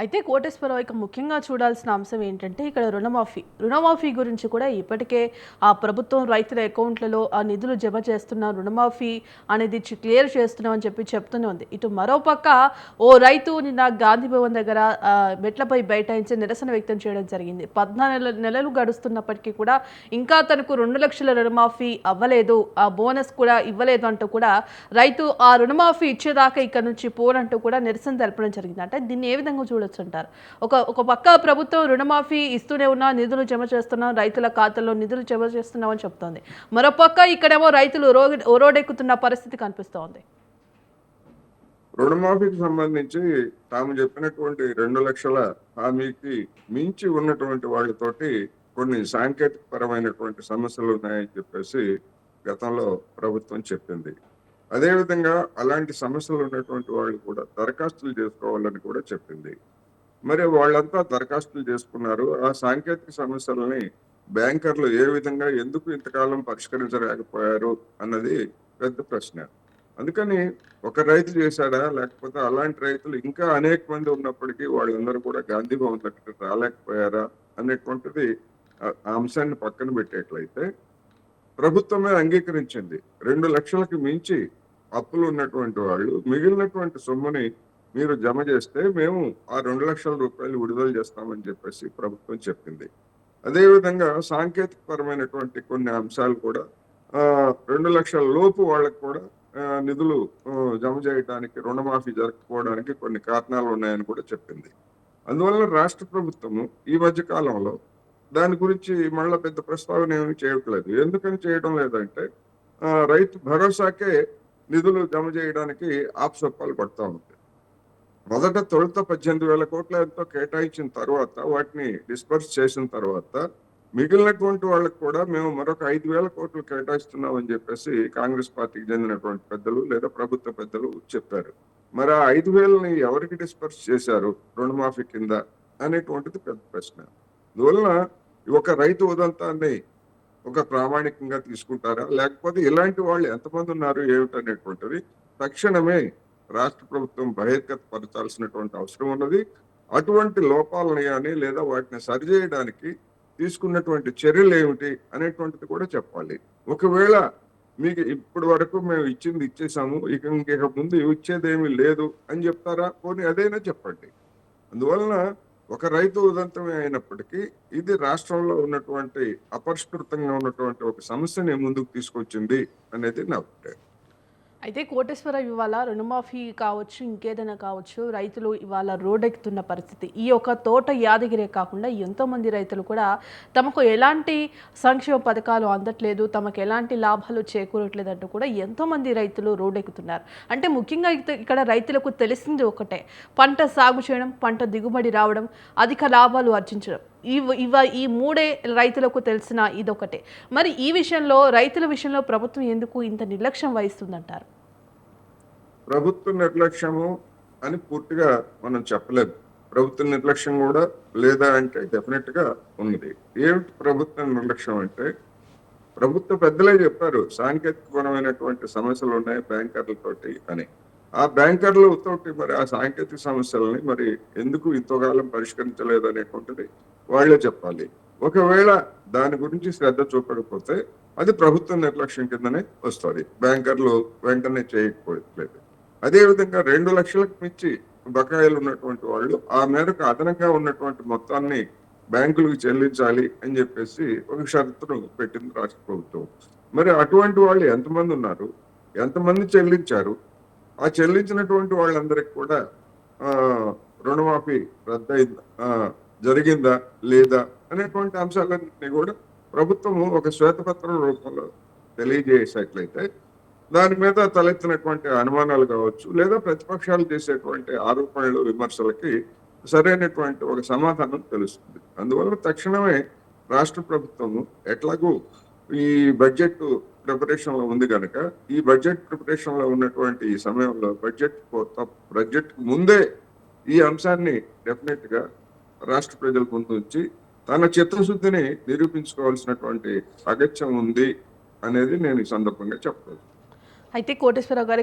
అయితే కోటేశ్వరరావు ఇక ముఖ్యంగా చూడాల్సిన అంశం ఏంటంటే ఇక్కడ రుణమాఫీ గురించి కూడా ఇప్పటికే ఆ ప్రభుత్వం రైతుల అకౌంట్లలో ఆ నిధులు జమ చేస్తున్న రుణమాఫీ అనేది క్లియర్ చేస్తున్నాం అని చెప్తూనే ఉంది. ఇటు మరోపక్క ఓ రైతు నిన్న గాంధీ భవన్ దగ్గర మెట్లపై బైఠాయించి నిరసన వ్యక్తం చేయడం జరిగింది. 14 నెలలు గడుస్తున్నప్పటికీ కూడా ఇంకా తనకు 2 లక్షల రుణమాఫీ అవ్వలేదు, ఆ బోనస్ కూడా ఇవ్వలేదు అంటూ కూడా రైతు ఆ రుణమాఫీ ఇచ్చేదాకా ఇక్కడ నుంచి పోరంటూ కూడా నిరసన తెలపడం జరిగింది. అంటే దీన్ని ఏ విధంగా చూడొచ్చు అంటారు? ఒక పక్క ప్రభుత్వం రుణమాఫీ ఇస్తూనే ఉన్నా, నిధులు జమ చేస్తున్నాం, రైతుల ఖాతాల్లో నిధులు జమ చేస్తున్నాం అని చెప్తోంది. మరోపక్క ఇక్కడేమో రైతులు రోడ్డెక్కుతున్న పరిస్థితి కనిపిస్తోంది. రుణమాఫీకి సంబంధించి తాము చెప్పినటువంటి 2 లక్షల హామీకి మించి ఉన్నటువంటి వాళ్ళతోటి కొన్ని సాంకేతిక పరమైనటువంటి సమస్యలు ఉన్నాయని చెప్పేసి గతంలో ప్రభుత్వం చెప్పింది. అదేవిధంగా అలాంటి సమస్యలు ఉన్నటువంటి వాళ్ళు కూడా దరఖాస్తులు చేసుకోవాలని కూడా చెప్పింది. మరి వాళ్ళంతా దరఖాస్తులు చేసుకున్నారు. ఆ సాంకేతిక సమస్యలని బ్యాంకర్లు ఏ విధంగా ఎందుకు ఇంతకాలం పరిష్కరించలేకపోయారు అన్నది పెద్ద ప్రశ్న. అందుకని ఒక రైతు చేశాడా, లేకపోతే అలాంటి రైతులు ఇంకా అనేక మంది ఉన్నప్పటికీ వాళ్ళందరూ కూడా గాంధీ భవన్ దగ్గరికి రాలేకపోయారా అనేటువంటిది ఆ అంశాన్ని పక్కన పెట్టేట్లయితే ప్రభుత్వమే అంగీకరించింది. 2 లక్షలకు మించి అప్పులు ఉన్నటువంటి వాళ్ళు మిగిలినటువంటి సొమ్ముని మీరు జమ చేస్తే మేము ఆ 2 లక్షల రూపాయలు విడుదల చేస్తామని చెప్పేసి ప్రభుత్వం చెప్పింది. అదేవిధంగా సాంకేతిక పరమైనటువంటి కొన్ని అంశాలు కూడా 2 లక్షల లోపు వాళ్ళకు కూడా నిధులు జమ చేయడానికి, రుణమాఫీ జరగకపోవడానికి కొన్ని కారణాలు ఉన్నాయని కూడా చెప్పింది. అందువల్ల రాష్ట్ర ప్రభుత్వము ఈ మధ్య కాలంలో దాని గురించి మళ్ళా పెద్ద ప్రస్తావన ఏమీ చేయట్లేదు. ఎందుకని చేయడం లేదంటే రైతు భరోసాకే నిధులు జమ చేయడానికి ఆప్సొప్పాలు పడతా ఉంది. తొలుత 18,000 కోట్ల ఎంతో కేటాయించిన తర్వాత వాటిని డిస్పర్స్ చేసిన తర్వాత మిగిలినటువంటి వాళ్ళకు కూడా మేము మరొక 5,000 కోట్లు కేటాయిస్తున్నామని చెప్పేసి కాంగ్రెస్ పార్టీకి చెందినటువంటి పెద్దలు లేదా ప్రభుత్వ పెద్దలు చెప్పారు. మరి ఆ 5,000ని ఎవరికి డిస్పర్స్ చేశారు రుణమాఫీ కింద అనేటువంటిది పెద్ద ప్రశ్న. అందువలన ఒక రైతు ఉదంతాన్ని ఒక ప్రామాణికంగా తీసుకుంటారా, లేకపోతే ఇలాంటి వాళ్ళు ఎంతమంది ఉన్నారు ఏమిటనేటువంటిది తక్షణమే రాష్ట్ర ప్రభుత్వం బహిర్గతపరచాల్సినటువంటి అవసరం ఉన్నది. అటువంటి లోపాలని కానీ లేదా వాటిని సరిచేయడానికి తీసుకున్నటువంటి చర్యలు ఏమిటి అనేటువంటిది కూడా చెప్పాలి. ఒకవేళ మీకు ఇప్పటి వరకు మేము ఇచ్చింది ఇచ్చేసాము, ఇంక ముందు ఇచ్చేదేమీ లేదు అని చెప్తారా, పోనీ అదైనా చెప్పండి. అందువలన ఒక రైతు ఉదంతమే అయినప్పటికీ ఇది రాష్ట్రంలో ఉన్నటువంటి అపరిష్కృతంగా ఉన్నటువంటి ఒక సమస్యని ముందుకు తీసుకొచ్చింది అనేది నా అభిప్రాయం. అయితే కోటేశ్వరరావు ఇవాళ రుణమాఫీ కావచ్చు, ఇంకేదైనా కావచ్చు, రైతులు ఇవాళ రోడ్డెక్కుతున్న పరిస్థితి. ఈ యొక్క తోట యాదగిరే కాకుండా ఎంతోమంది రైతులు కూడా తమకు ఎలాంటి సంక్షేమ పథకాలు అందట్లేదు, తమకు ఎలాంటి లాభాలు చేకూరట్లేదు అంటూ కూడా ఎంతోమంది రైతులు రోడ్డెక్కుతున్నారు. అంటే ముఖ్యంగా ఇక్కడ రైతులకు తెలిసింది ఒకటే, పంట సాగు చేయడం, పంట దిగుబడి రావడం, అధిక లాభాలు ఆర్జించడం. ఈ మూడే రైతులకు తెలిసిన ఇదొకటే. మరి ఈ విషయంలో రైతుల విషయంలో ప్రభుత్వం ఎందుకు ఇంత నిర్లక్ష్యం వహిస్తుందంటారు? ప్రభుత్వ నిర్లక్ష్యము అని పూర్తిగా మనం చెప్పలేదు. ప్రభుత్వ నిర్లక్ష్యం కూడా లేదా అంటే డెఫినెట్ గా ఉన్నది. ఏమిటి ప్రభుత్వ నిర్లక్ష్యం అంటే, ప్రభుత్వ పెద్దలే చెప్పారు సాంకేతిక పరమైనటువంటి సమస్యలు ఉన్నాయి బ్యాంకర్లతోటి అని. ఆ బ్యాంకర్లు తోటి మరి ఆ సాంకేతిక సమస్యలని మరి ఎందుకు ఇంతకాలం పరిష్కరించలేదు అనేటువంటిది వాళ్లే చెప్పాలి. ఒకవేళ దాని గురించి శ్రద్ధ చూపకపోతే అది ప్రభుత్వ నిర్లక్ష్యం కిందనే వస్తుంది, బ్యాంకర్లు వెంటనే చేయకపోలేదు. అదేవిధంగా 2 లక్షలకు మించి బకాయిలు ఉన్నటువంటి వాళ్ళు ఆ మేరకు అదనంగా ఉన్నటువంటి మొత్తాన్ని బ్యాంకులకు చెల్లించాలి అని చెప్పేసి ఒక షరతును పెట్టింది రాష్ట్ర ప్రభుత్వం. మరి అటువంటి వాళ్ళు ఎంతమంది ఉన్నారు, ఎంతమంది చెల్లించారు, ఆ చెల్లించినటువంటి వాళ్ళందరికీ కూడా రుణమాఫీ రద్దయిందా, జరిగిందా లేదా అనేటువంటి అంశాలన్నింటినీ కూడా ప్రభుత్వము ఒక శ్వేతపత్రం రూపంలో తెలియజేసేట్లయితే దాని మీద తలెత్తినటువంటి అనుమానాలు కావచ్చు, లేదా ప్రతిపక్షాలు చేసేటువంటి ఆరోపణలు, విమర్శలకి సరైనటువంటి ఒక సమాధానం తెలుస్తుంది. అందువల్ల తక్షణమే రాష్ట్ర ప్రభుత్వము ఎట్లాగూ ఈ బడ్జెట్ ప్రిపరేషన్ లో ఉంది కనుక ఈ బడ్జెట్ ప్రిపరేషన్ లో ఉన్నటువంటి ఈ సమయంలో బడ్జెట్ ముందే ఈ అంశాన్ని డెఫినెట్ గా రాష్ట్ర ప్రజల ముందు ఉంచి తన చిత్తశుద్ధిని నిరూపించుకోవాల్సినటువంటి అగత్యం ఉంది అనేది నేను ఈ సందర్భంగా చెప్పలేదు. అయితే కోటేశ్వరరావు గారు